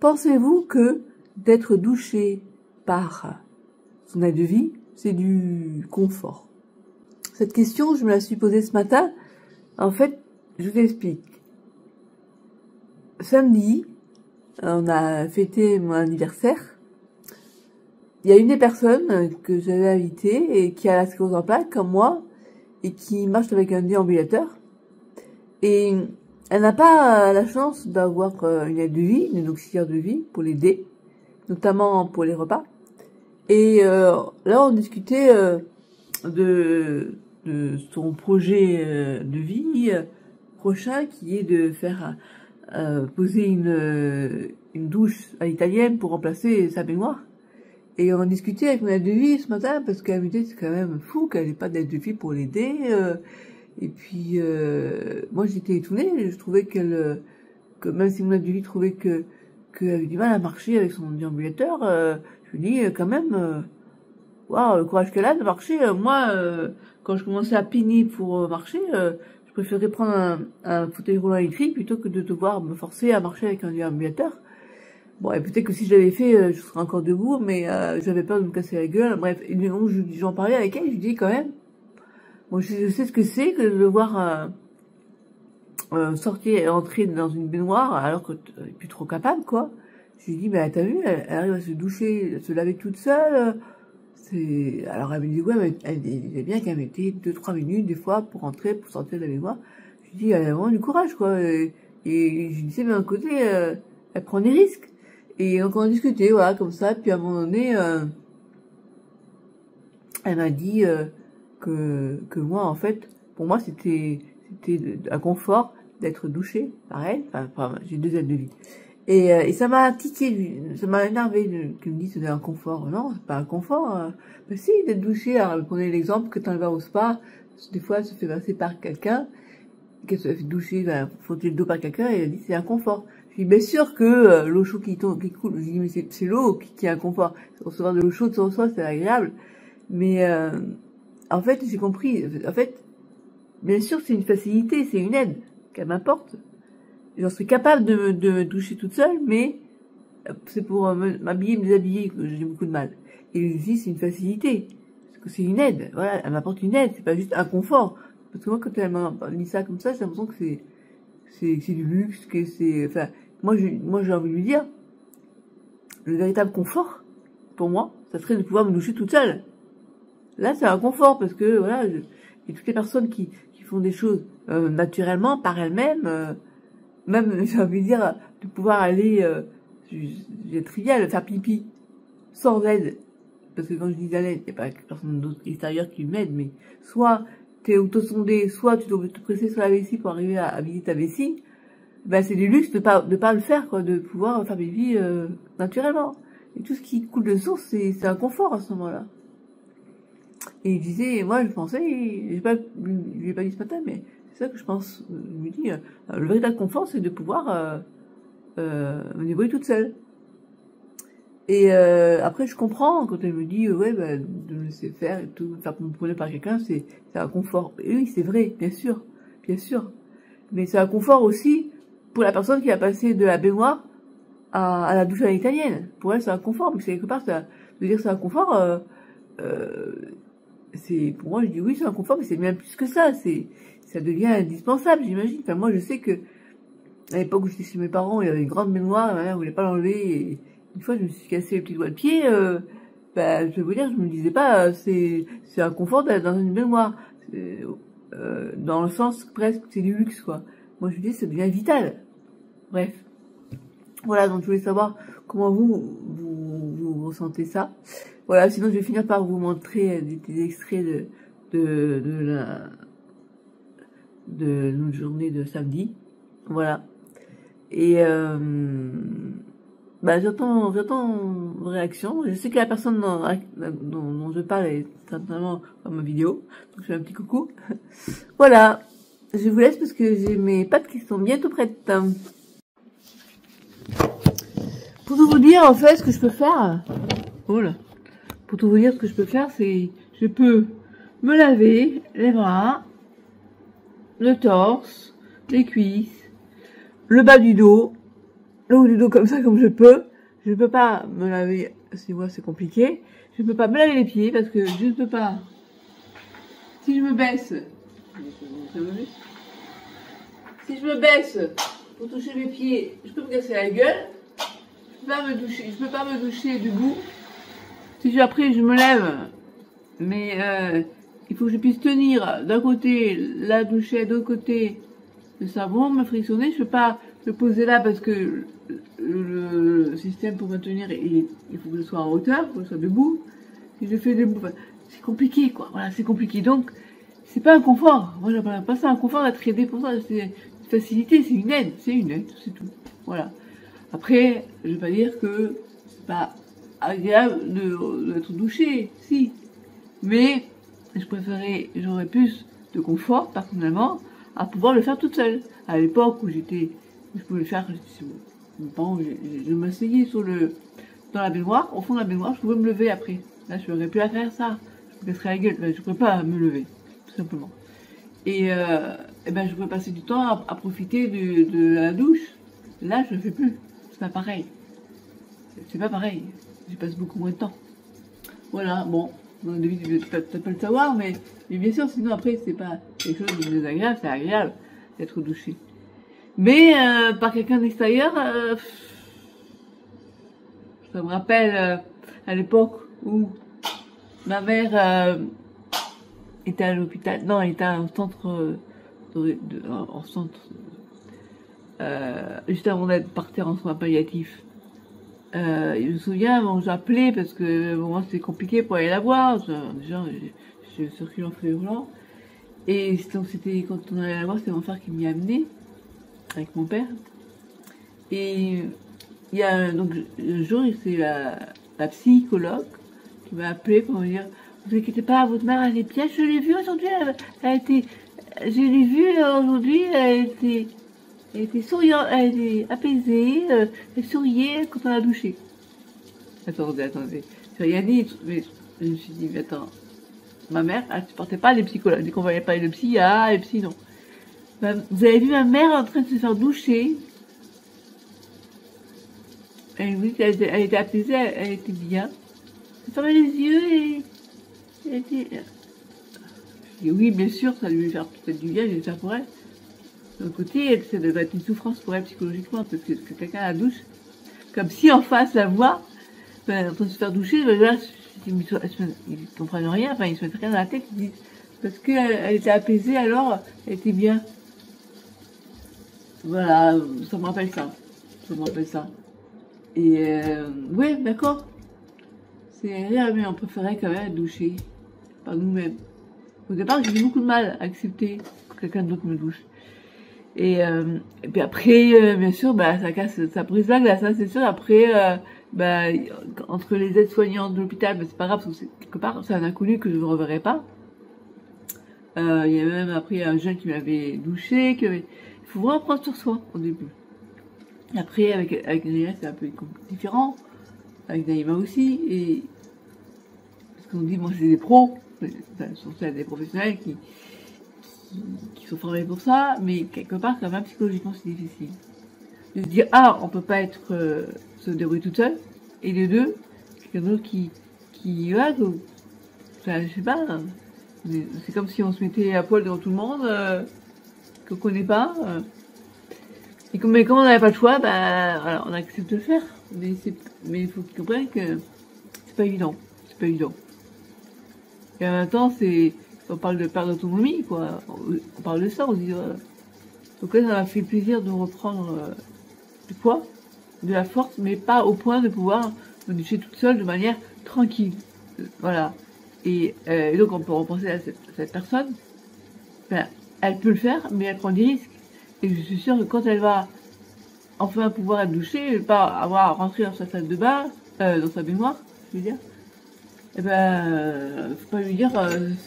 pensez-vous que d'être douché par son aide de vie, c'est du confort? Cette question, je me la suis posée ce matin. En fait, je vous explique. Samedi, on a fêté mon anniversaire. Il y a une des personnes que j'avais invitée et qui a la sclérose en plaques, comme moi, et qui marche avec un déambulateur. Et elle n'a pas la chance d'avoir une aide de vie, une auxiliaire de vie pour l'aider, notamment pour les repas. Et là, on discutait de son projet de vie prochain, qui est de faire poser une douche à l'italienne pour remplacer sa baignoire. Et on discutait avec mon aide de vie ce matin, parce qu'elle me disait c'est quand même fou qu'elle n'ait pas d'aide de vie pour l'aider. Et puis, moi j'étais étonnée, je trouvais que même si mon aide de vie trouvait qu'elle avait du mal à marcher avec son déambulateur, je me dis quand même, waouh, le courage qu'elle a de marcher. Moi, quand je commençais à piner pour marcher, je préférais prendre un fauteuil roulant électrique plutôt que de devoir me forcer à marcher avec un déambulateur. Bon, et peut-être que si je l'avais fait, je serais encore debout, mais j'avais peur de me casser la gueule. Bref, j'en parlais avec elle, je lui dis quand même, bon, je sais ce que c'est que de devoir sortir et entrer dans une baignoire alors que tu n'es plus trop capable, quoi. Je lui dis, bah t'as vu, elle arrive à se doucher, à se laver toute seule. Alors elle me dit, ouais, mais elle disait bien qu'elle mettait 2-3 minutes des fois pour rentrer, pour sortir de la baignoire. Je lui dis, elle a vraiment du courage, quoi. Et je lui disais, mais d'un côté, elle prend des risques. Et donc on a discuté, voilà, comme ça. Puis à un moment donné, elle m'a dit que moi, en fait, pour moi, c'était un confort d'être douchée par elle. Enfin, j'ai 2 aides de vie. Et ça m'a tiqué, ça m'a énervé qu'elle me dise que c'était un confort. Non, c'est pas un confort. Mais si, d'être douchée. Alors, prenez l'exemple que quand elle va au spa, des fois, elle se fait masser par quelqu'un, qu'elle se fait doucher, frotter le dos par quelqu'un, et elle dit c'est un confort. Je dis, bien sûr que l'eau chaude qui coule, je dis, mais c'est l'eau qui est un confort. Recevoir de l'eau chaude sur soi, c'est agréable. Mais en fait, j'ai compris. En fait, bien sûr, c'est une facilité, c'est une aide qu'elle m'apporte. J'en serais capable de me doucher toute seule, mais c'est pour m'habiller, me déshabiller que j'ai beaucoup de mal. Et ici, c'est une facilité. Parce que c'est une aide. Voilà, elle m'apporte une aide, c'est pas juste un confort. Parce que moi, quand elle m'a dit ça comme ça, j'ai l'impression que c'est du luxe, que c'est, enfin, moi j'ai envie de lui dire, le véritable confort, pour moi, ça serait de pouvoir me doucher toute seule. Là, c'est un confort, parce que, voilà, et toutes les personnes qui font des choses, naturellement, par elles-mêmes, même, j'ai envie de dire, de pouvoir aller, c'est trivial, faire pipi, sans aide. Parce que quand je dis à l'aide, il n'y a pas personne d'autre extérieur qui m'aide, mais soit t'es autosondé, soit tu dois te presser sur la vessie pour arriver à vider ta vessie, ben c'est du luxe de pas le faire, quoi, de pouvoir faire pipi, naturellement. Et tout ce qui coule de source, c'est un confort à ce moment-là. Et il disait, moi, je pensais, je l'ai pas dit ce matin, mais c'est ça que je pense, je me dis, le véritable confort, c'est de pouvoir me débrouiller toute seule. Et après, je comprends quand elle me dit, ouais, bah, de me laisser faire et tout, me faire pomponner par quelqu'un, c'est un confort. Et oui, c'est vrai, bien sûr, bien sûr. Mais c'est un confort aussi pour la personne qui a passé de la baignoire à la douche à l'italienne. Pour elle, c'est un confort, mais c'est quelque part, de dire c'est un confort, pour moi, je dis oui, c'est un confort, mais c'est bien plus que ça. Ça devient indispensable, j'imagine. Enfin, moi, je sais que, à l'époque où j'étais chez mes parents, il y avait une grande baignoire, ma mère voulait pas l'enlever, et une fois, je me suis cassé le petit doigt de pied, je vais vous dire, je me disais pas, c'est un confort d'être dans une baignoire. Dans le sens, presque, c'est du luxe, quoi. Moi, je dis, ça devient vital. Bref. Voilà, donc je voulais savoir comment vous ressentez ça. Voilà, sinon je vais finir par vous montrer des extraits de notre journée de samedi. Voilà. Et j'attends vos réactions. Je sais que la personne dont je parle est certainement dans ma vidéo. Donc je fais un petit coucou. Voilà. Je vous laisse parce que j'ai mes pâtes qui sont bientôt prêtes. Pour tout vous dire, en fait, ce que je peux faire, voilà. Pour tout vous dire, ce que je peux faire, c'est, je peux me laver les bras, le torse, les cuisses, le bas du dos, le haut du dos comme ça, comme je peux. Je ne peux pas me laver, si moi c'est compliqué. Je ne peux pas me laver les pieds parce que je ne peux pas. Si je me baisse, si je me baisse pour toucher mes pieds, je peux me casser la gueule. Je peux pas me doucher debout. Si après je me lève, mais il faut que je puisse tenir d'un côté la douchette, de l'autre côté le savon, me frictionner. Je peux pas le poser là parce que le système pour maintenir, il faut que je sois en hauteur, que je sois debout. Si je fais debout, c'est compliqué quoi. Voilà, c'est compliqué. Donc c'est pas un confort. Moi j'appelle pas ça un confort d'être aidé pour ça. C'est une facilité, c'est une aide, c'est tout. Voilà. Après, je vais pas dire que c'est pas agréable d'être douché, si. Mais j'aurais plus de confort, personnellement, à pouvoir le faire toute seule. À l'époque où je pouvais le faire, je m'asseyais dans la baignoire, au fond de la baignoire, je pouvais me lever après. Là, je n'aurais plus à faire ça. Je me casserais la gueule, je ne pourrais pas me lever, tout simplement. Et ben, je pourrais passer du temps à profiter de la douche. Là, je ne le fais plus. C'est pas pareil. C'est pas pareil. J'y passe beaucoup moins de temps. Voilà, bon. Dans le début, tu peux peut-être pas le savoir, mais bien sûr, sinon après, c'est pas quelque chose de désagréable, c'est agréable d'être douché. Mais par quelqu'un d'extérieur, ça me rappelle à l'époque où ma mère était à l'hôpital, non, elle était en centre, juste avant d'être partie en soins palliatifs. Je me souviens, bon, j'appelais parce que bon, moi c'était compliqué pour aller la voir. Déjà, je circule en feu roulant. Et donc c'était quand on allait la voir, c'était mon frère qui m'y a amené avec mon père. Et il y a donc un jour, c'est la psychologue qui m'a appelé pour me dire: vous inquiétez pas, votre mère elle est bien. Je l'ai vue aujourd'hui, je l'ai vue aujourd'hui, elle était souriante, elle était apaisée, elle souriait quand on l'a douchée. Attendez, j'ai rien dit, mais je me suis dit, mais attends, ma mère, elle ne supportait pas les psychologues. Dès qu'on voyait parler de psy, les psy, non. Vous avez vu ma mère en train de se faire doucher. Elle me dit qu'elle était apaisée, elle était bien. Elle fermait les yeux et elle était... Je dis, oui, bien sûr, ça lui faire peut-être du bien, je vais le faire pour elle. D'un côté, ça devait être une souffrance pour elle psychologiquement, parce que quelqu'un la douche, comme si en face la voix, en train de se faire doucher, là, ils comprennent rien, enfin ils se mettent rien dans la tête, ils disent, parce qu'elle était apaisée, alors elle était bien. Voilà, ça me rappelle ça. Et ouais, d'accord. C'est agréable, mais on préférait quand même être douché par nous-mêmes. Au départ, j'ai eu beaucoup de mal à accepter que quelqu'un d'autre me douche. Et puis après, bien sûr, ça brise la glace, ça c'est sûr. Après, entre les aides-soignantes de l'hôpital, c'est pas grave, parce que quelque part, c'est un inconnu que je ne reverrai pas. Il y avait même après un jeune qui m'avait douché, il faut vraiment prendre sur soi au début. Après, avec Naïma, c'est un peu différent, avec Naïma aussi, et parce qu'on dit, moi c'est des pros, c'est des professionnels qui sont formés pour ça, mais quelque part, quand même, psychologiquement, c'est difficile. De se dire, on peut pas se débrouiller toute seule, et les deux, quelqu'un d'autre qui je sais pas, c'est comme si on se mettait à poil devant tout le monde, qu'on connaît pas, et comme on n'avait pas le choix, voilà, on accepte de le faire, mais il faut qu'ils comprennent que c'est pas évident, Et en même temps, on parle de perte d'autonomie, quoi. On parle de ça, on dit, donc là, ça m'a fait plaisir de reprendre du poids, de la force, mais pas au point de pouvoir me doucher toute seule de manière tranquille. Voilà. Et donc, on peut repenser à cette personne. Elle peut le faire, mais elle prend des risques. Et je suis sûre que quand elle va enfin pouvoir être douchée, elle va pas avoir à rentrer dans sa salle de bain, dans sa baignoire, je veux dire. Faut pas lui dire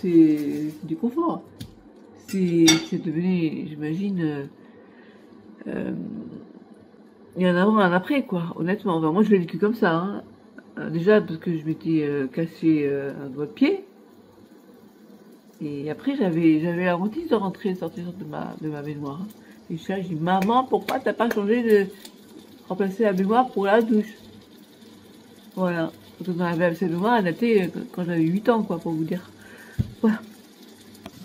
c'est du confort. C'est devenu, j'imagine, il y en a avant et un après, quoi, honnêtement. Enfin, moi, je l'ai vécu comme ça. Hein. Déjà, parce que je m'étais cassé un doigt de pied. Et après, j'avais la hantise de rentrer et de sortir de ma baignoire. Hein. Et je dis, maman, pourquoi t'as pas changé remplacer la baignoire pour la douche. Voilà. Quand on avait cette baignoire, elle datait quand j'avais 8 ans, quoi, pour vous dire. Voilà.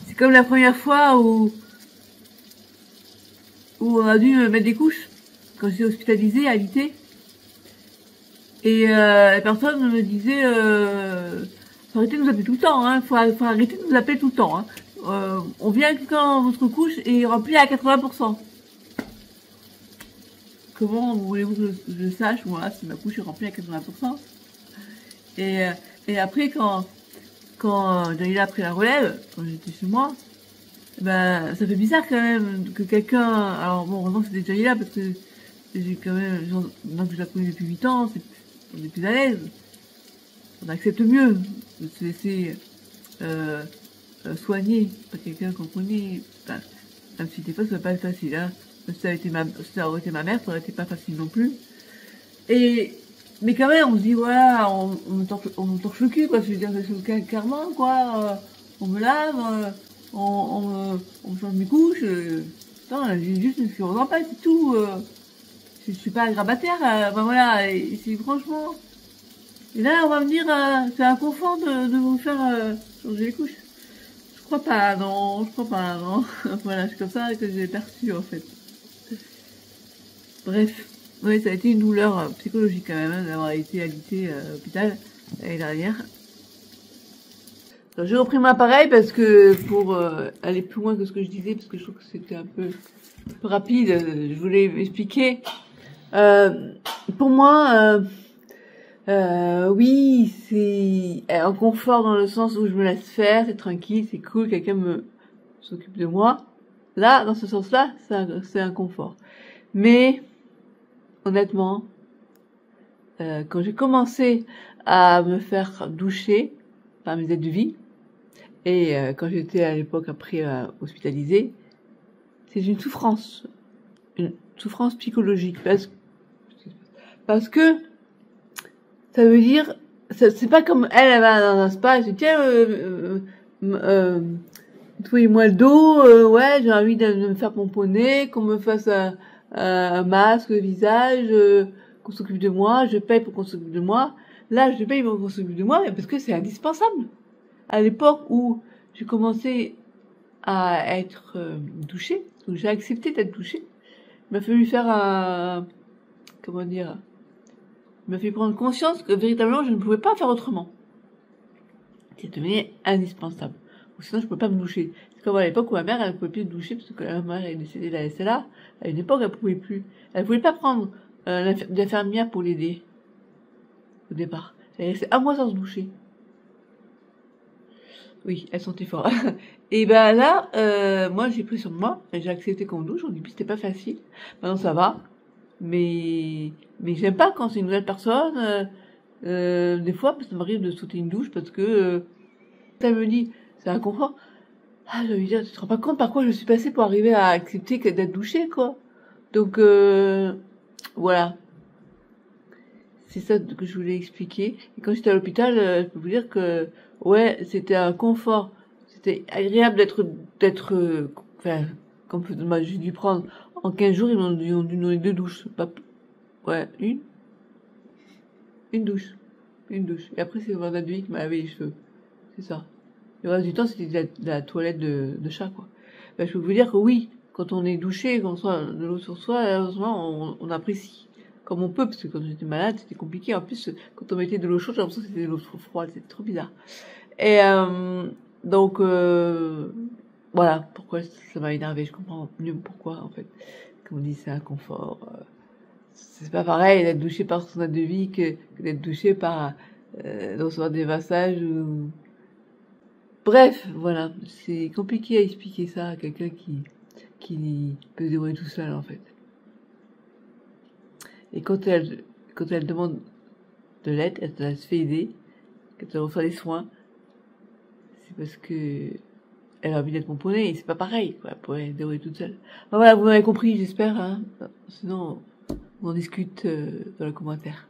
C'est comme la première fois où on a dû mettre des couches, quand j'étais hospitalisée, alitée. Et la personne me disait, faut arrêter de nous appeler tout le temps, hein, faut arrêter de nous appeler tout le temps, hein. On vient quand votre couche est remplie à 80%. Comment voulez-vous que je sache, moi, si ma couche est remplie à 80%? Et après, quand Dalila a pris la relève, quand j'étais chez moi, ben, ça fait bizarre quand même que quelqu'un, alors bon, heureusement que c'était Dalila parce que j'ai quand même, maintenant que je la connais depuis 8 ans, on est plus à l'aise. On accepte mieux de se laisser, soigner par quelqu'un qu'on connaît. Enfin, même si des fois ça va pas être facile, hein. Si ça aurait été ma mère, ça aurait été pas facile non plus. Mais quand même, on se dit, voilà, on me torche le cul, quoi. Je veux dire, clairement, quoi. On me lave, on me change mes couches. Non, j'ai juste une fureur en paix, c'est tout. Je suis pas un grabataire, ben voilà, et c'est franchement. Et là, on va me dire, c'est un confort de vous faire changer les couches. Je crois pas, non. Voilà, c'est comme ça que j'ai perçu, en fait. Bref. Oui, ça a été une douleur psychologique quand même, hein, d'avoir été alitée à l'hôpital l'année dernière. J'ai repris mon appareil parce que pour aller plus loin que ce que je disais, parce que je trouve que c'était un peu rapide, je voulais expliquer. Pour moi, oui, c'est un confort dans le sens où je me laisse faire, c'est tranquille, c'est cool, quelqu'un s'occupe de moi. Là, dans ce sens-là, c'est un confort. Mais honnêtement, quand j'ai commencé à me faire doucher par mes aides de vie, et quand j'étais à l'époque après hospitalisée, c'est une souffrance psychologique, parce que ça veut dire, c'est pas comme elle va dans un spa, elle se dit tiens, nettoyez-moi le dos, ouais, j'ai envie de me faire pomponner, qu'on me fasse un masque, le visage, qu'on s'occupe de moi, je paye pour qu'on s'occupe de moi. Là, je paye pour qu'on s'occupe de moi, mais parce que c'est indispensable. À l'époque où j'ai commencé à être douchée, donc j'ai accepté d'être douchée, il m'a fallu faire il m'a fait prendre conscience que véritablement je ne pouvais pas faire autrement. C'est devenu indispensable. Ou sinon je ne pouvais pas me doucher. C'est comme à l'époque où ma mère, elle ne pouvait plus se doucher parce que ma mère est décédée de la SLA. À une époque, elle pouvait plus. Elle voulait pas prendre l'infirmière pour l'aider. Au départ. Elle restait un mois sans se doucher. Oui, elle sentait fort. Et ben là, moi j'ai pris sur moi, j'ai accepté qu'on me douche. Au début c'était pas facile. Maintenant ça va. Mais j'aime pas quand c'est une nouvelle personne. Des fois, ça m'arrive de sauter une douche parce que ça me dit, c'est un confort. Ah, je veux dire, tu te rends pas compte par quoi je suis passée pour arriver à accepter d'être douchée, quoi. Donc, voilà. C'est ça que je voulais expliquer. Et quand j'étais à l'hôpital, je peux vous dire que, ouais, c'était un confort. C'était agréable enfin, comme j'ai dû prendre, en 15 jours, ils ont dû donner 2 douches. Pas, ouais, une douche. Et après, c'est le vendeur de vie qui m'a lavé les cheveux. C'est ça. Le reste du temps, c'était de la toilette de chat, quoi. Ben, je peux vous dire que oui, quand on est douché, quand on soit de l'eau sur soi, heureusement, on apprécie. Comme on peut, parce que quand j'étais malade, c'était compliqué. En plus, quand on mettait de l'eau chaude, j'ai l'impression que c'était de l'eau trop froide. C'était trop bizarre. Et, donc, voilà pourquoi ça m'a énervé. Je comprends mieux pourquoi, en fait. Comme on dit, c'est un confort. C'est pas pareil d'être douché par son aide de vie que d'être douché par de recevoir des massages ou... Bref, voilà, c'est compliqué à expliquer ça à quelqu'un qui peut se débrouiller tout seul, en fait. Et quand elle demande de l'aide, elle se fait aider, quand elle reçoit des soins, c'est parce que elle a envie d'être pomponnée, et c'est pas pareil, quoi, pour se débrouiller toute seule. Enfin, voilà, vous m'avez compris, j'espère, hein. Sinon, on en discute dans les commentaires.